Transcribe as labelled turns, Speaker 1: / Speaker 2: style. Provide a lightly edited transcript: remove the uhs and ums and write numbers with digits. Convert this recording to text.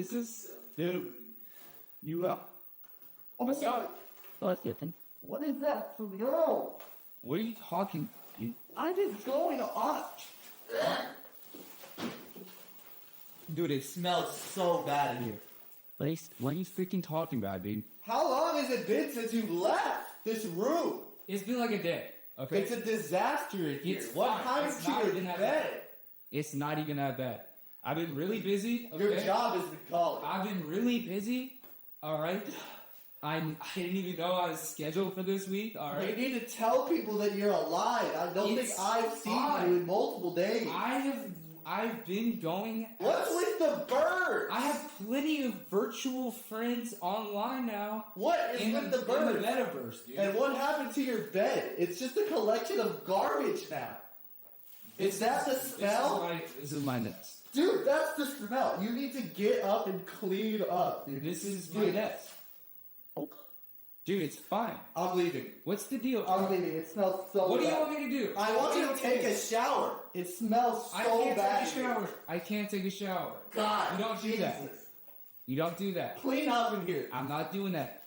Speaker 1: This is, dude. You
Speaker 2: Oh my god. What is that for real?
Speaker 1: What are you talking?
Speaker 2: I just going on.
Speaker 3: Dude, it smells so bad in here.
Speaker 1: What are you freaking talking about, dude?
Speaker 3: How long has it been since you left this room?
Speaker 1: It's been like a day. Okay.
Speaker 3: It's a disaster in here.
Speaker 1: It's
Speaker 3: What
Speaker 1: fine.
Speaker 3: happened
Speaker 1: It's
Speaker 3: to
Speaker 1: not
Speaker 3: your
Speaker 1: even that
Speaker 3: bed?
Speaker 1: It's not even that bad. I've been really busy. Okay?
Speaker 3: Your job is the college.
Speaker 1: I've been really busy. All right. I didn't even know I was scheduled for this week. All right.
Speaker 3: You need to tell people that you're alive. I don't think I've seen you in multiple days.
Speaker 1: I've been going.
Speaker 3: What's with the bird?
Speaker 1: I have plenty of virtual friends online now.
Speaker 3: What is with the bird?
Speaker 1: In the metaverse, dude.
Speaker 3: And what happened to your bed? It's just a collection of garbage now. Is that the smell?
Speaker 1: This is my nest.
Speaker 3: Dude, that's the smell. You need to get up and clean up, dude.
Speaker 1: This is my nest. Dude, it's fine.
Speaker 3: I'm leaving.
Speaker 1: What's the deal?
Speaker 3: I'm leaving. It smells so bad.
Speaker 1: What do you want me to do?
Speaker 3: I want you to take a shower. It smells so
Speaker 1: I can't
Speaker 3: bad.
Speaker 1: take a shower. I can't take a shower.
Speaker 3: God,
Speaker 1: You don't do that.
Speaker 3: Jesus.
Speaker 1: You don't do that.
Speaker 3: Clean up in here.
Speaker 1: I'm not doing that.